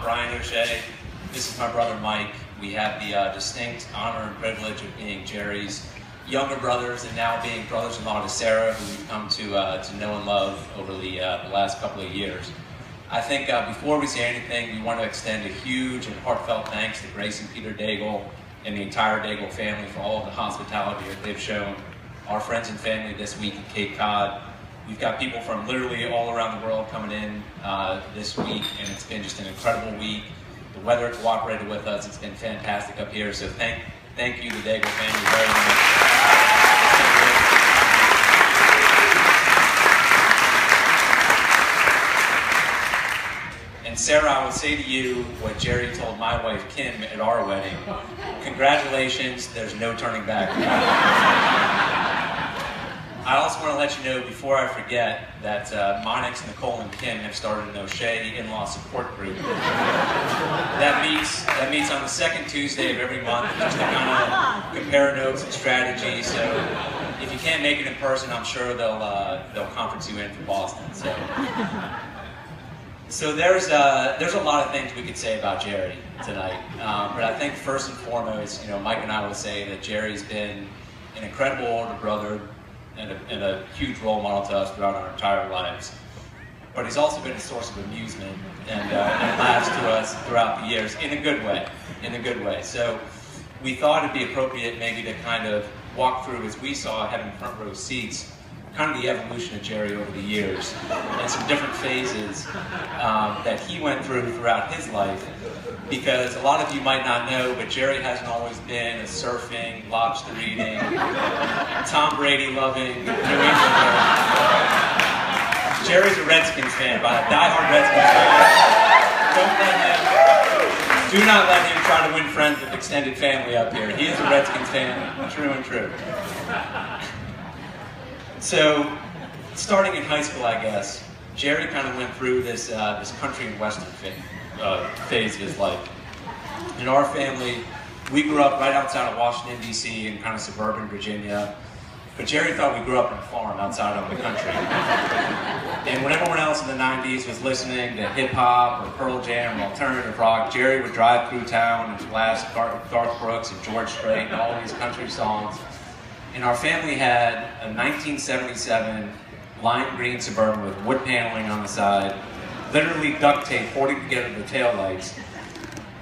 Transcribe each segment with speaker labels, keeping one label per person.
Speaker 1: Brian O'Shea. This is my brother Mike. We have the distinct honor and privilege of being Jerry's younger brothers and now being brothers-in-law to Sarah, who we've come to know and love over the last couple of years. I think before we say anything, we want to extend a huge and heartfelt thanks to Grace and Peter Daigle and the entire Daigle family for all of the hospitality that they've shown our friends and family this week at Cape Cod. We've got people from literally all around the world coming in this week, and it's been just an incredible week. The weather cooperated with us. It's been fantastic up here, so thank you, the Daigle family, very much. And Sarah, I would say to you what Jerry told my wife, Kim, at our wedding. Congratulations, there's no turning back. I also want to let you know, before I forget, that Monix, Nicole, and Kim have started an O'Shea in-law support group. That meets on the second Tuesday of every month, just to kind of compare notes and strategies. So if you can't make it in person, I'm sure they'll conference you in from Boston. So there's a lot of things we could say about Jerry tonight, but I think first and foremost, Mike and I will say that Jerry's been an incredible older brother and a huge role model to us throughout our entire lives. But he's also been a source of amusement and laughs to us throughout the years in a good way. So we thought it'd be appropriate maybe to kind of walk through, as we saw having front row seats, kind of the evolution of Jerry over the years and some different phases that he went throughout his life. Because a lot of you might not know, but Jerry hasn't always been a surfing, lobster eating, Tom Brady loving New Englander. Jerry's a Redskins fan, but a diehard Redskins fan. Do not let him try to win friends with extended family up here. He is a Redskins fan, true and true. So, starting in high school, I guess, Jerry kind of went through this country and western phase of his life. In our family, we grew up right outside of Washington, D.C. in kind of suburban Virginia. But Jerry thought we grew up on a farm outside of the country. And when everyone else in the 90s was listening to hip-hop or Pearl Jam or alternative rock, Jerry would drive through town and blast Garth Brooks and George Strait and all these country songs. And our family had a 1977 lime green Suburban with wood paneling on the side, literally duct tape holding together the taillights.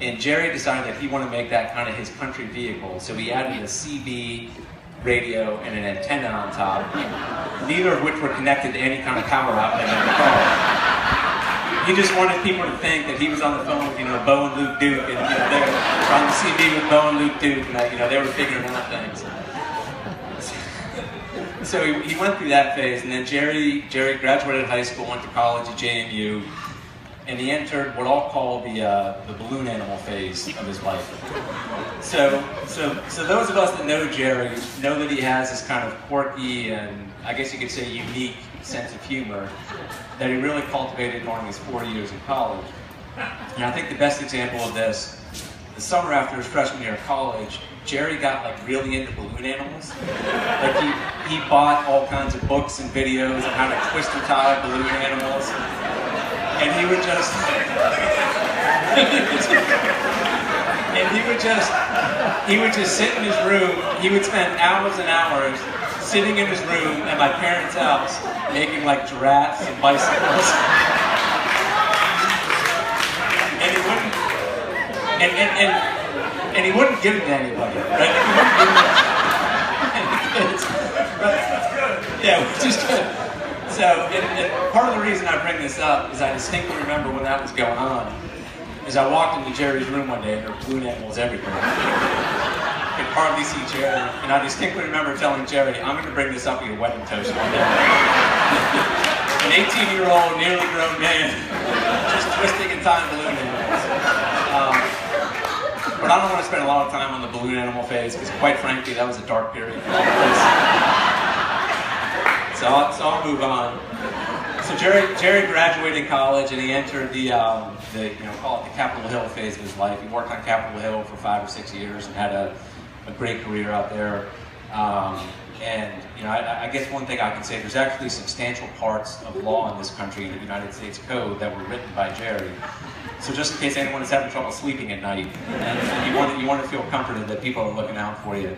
Speaker 1: And Jerry decided that he wanted to make that kind of his country vehicle, so he added a CB radio and an antenna on top, neither of which were connected to any kind of power outlet in the car. He just wanted people to think that he was on the phone with, Bo and Luke Duke, and they were on the CB with Bo and Luke Duke, and they were figuring out things. So he went through that phase, and then Jerry graduated high school, went to college at JMU, and he entered what I'll call the balloon animal phase of his life. So those of us that know Jerry know that he has this kind of quirky and, I guess you could say, unique sense of humor that he really cultivated during his 4 years in college. And I think the best example of this, the summer after his freshman year of college, Jerry got really into balloon animals. He bought all kinds of books and videos on how to twist and tie balloon animals. And he would just sit in his room. He would spend hours and hours sitting in his room at my parents' house making giraffes and bicycles. And he wouldn't give it to anybody, right? He wouldn't give it to kids. Yeah, which is good. So, and part of the reason I bring this up is I distinctly remember when that was going on, is I walked into Jerry's room one day and there were balloon animals everywhere. I could hardly see Jerry, and I distinctly remember telling Jerry, I'm going to bring this up at your wedding toast one day. An 18-year-old, nearly grown man, just twisting and tying balloon animals. But I don't want to spend a lot of time on the balloon animal phase, because quite frankly, that was a dark period for all of us. So I'll move on. So Jerry graduated college and he entered the call it the Capitol Hill phase of his life. He worked on Capitol Hill for 5 or 6 years and had a great career out there. And I guess one thing I can say, there's actually substantial parts of law in this country, in the United States Code, that were written by Jerry. So just in case anyone is having trouble sleeping at night, and you want to feel comforted that people are looking out for you.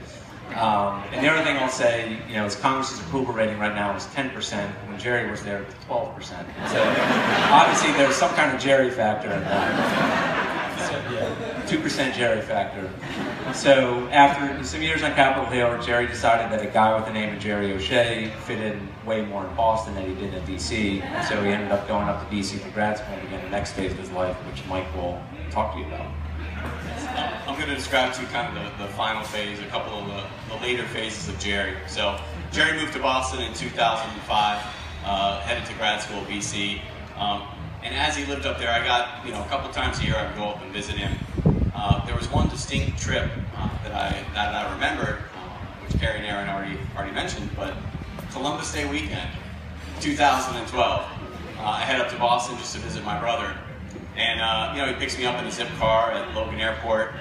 Speaker 1: And the other thing I'll say, is Congress's approval rating right now is 10%. When Jerry was there, it was 12%. So obviously there's some kind of Jerry factor in that. So, yeah, 2% Jerry factor. So after some years on Capitol Hill, Jerry decided that a guy with the name of Jerry O'Shea fit in way more in Boston than he did in DC. So he ended up going up to DC for grad school and began the next phase of his life, which Mike will talk to you about.
Speaker 2: I'm going to describe to you kind of the final phase, a couple of the later phases of Jerry. So Jerry moved to Boston in 2005, headed to grad school at BC. And as he lived up there, I got, a couple times a year I would go up and visit him. There was one distinct trip that I remembered, which Carrie and Aaron already mentioned, but Columbus Day weekend, 2012. I head up to Boston just to visit my brother. And, he picks me up in a zip car at Logan Airport,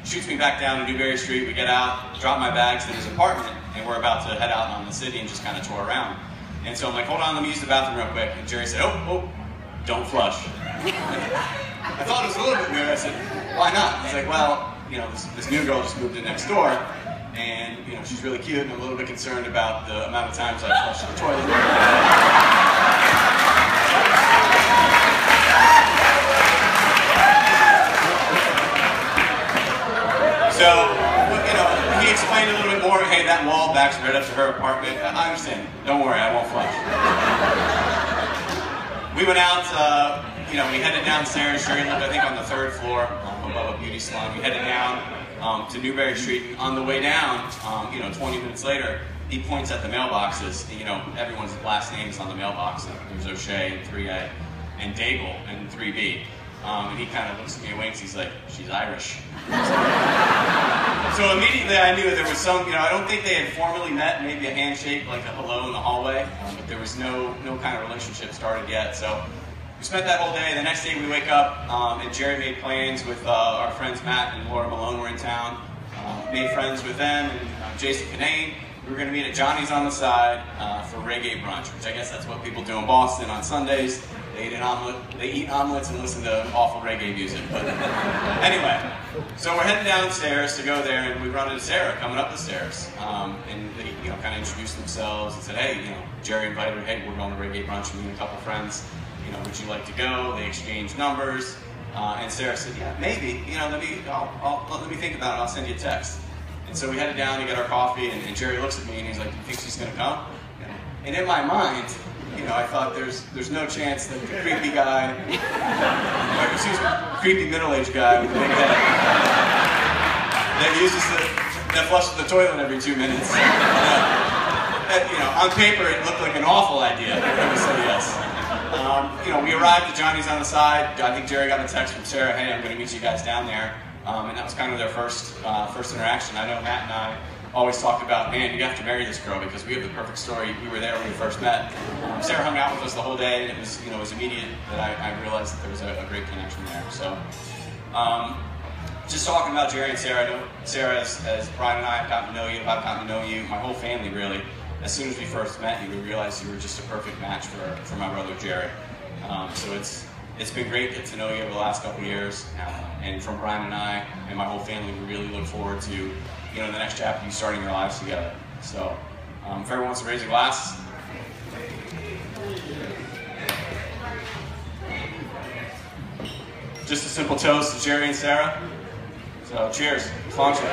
Speaker 2: shoots me back down to Newberry Street. We get out, drop my bags in his apartment, and we're about to head out on the city and just kind of tour around. And so I'm like, hold on, let me use the bathroom real quick. And Jerry said, oh, don't flush. I thought it was a little bit weird. I said, why not? He's like, well, this new girl just moved in next door, and, she's really cute, and I'm a little bit concerned about the amount of times I flush the toilet. So, he explained a little bit more, hey, that wall backs right up to her apartment. I understand. Don't worry, I won't flush. We went out, we headed downstairs. Jerry lived, I think, on the 3rd floor above a beauty salon. We headed down to Newberry Street. And on the way down, 20 minutes later, he points at the mailboxes. Everyone's last name is on the mailbox. There's O'Shea and 3A, and Daigle and 3B. And he kind of looks at me and winks. He's like, she's Irish. So immediately I knew there was some, I don't think they had formally met, maybe a handshake, like a hello in the hallway, but there was no kind of relationship started yet. So we spent that whole day. The next day we wake up, and Jerry made plans with our friends Matt and Laura Malone were in town. Made friends with them and Jason Kinane. We were going to meet at Johnny's on the Side for reggae brunch, which I guess that's what people do in Boston on Sundays. They eat omelets and listen to awful reggae music. But anyway, so we're heading downstairs to go there, and we run into Sarah coming up the stairs. And they, kind of introduced themselves and said, hey, Jerry invited her, hey, we're going to reggae brunch, me and a couple friends. Would you like to go? They exchanged numbers. And Sarah said, yeah, maybe. Let me think about it. I'll send you a text. And so we headed down to get our coffee, and Jerry looks at me and he's like, do you think she's going to come? And in my mind, I thought there's no chance that the creepy guy, creepy middle-aged guy with a big head that flushes the toilet every 2 minutes. On paper it looked like an awful idea. I would say yes. We arrived at Johnny's on the Side. I think Jerry got a text from Sarah, hey, I'm going to meet you guys down there. And that was kind of their first interaction. I know Matt and I always talked about, man, you have to marry this girl because we have the perfect story. We were there when we first met. Sarah hung out with us the whole day, and it was immediate that I realized that there was a great connection there. So, just talking about Jerry and Sarah, I know Sarah, as Brian and I have gotten to know you, I've gotten to know you, my whole family really. As soon as we first met you, we realized you were just a perfect match for my brother Jerry. So it's been great to get to know you over the last couple of years, and from Brian and I and my whole family, we really look forward to the next chapter, you starting your lives together. So, if everyone wants to raise a glass. Just a simple toast to Jerry and Sarah. So, cheers. Long shot.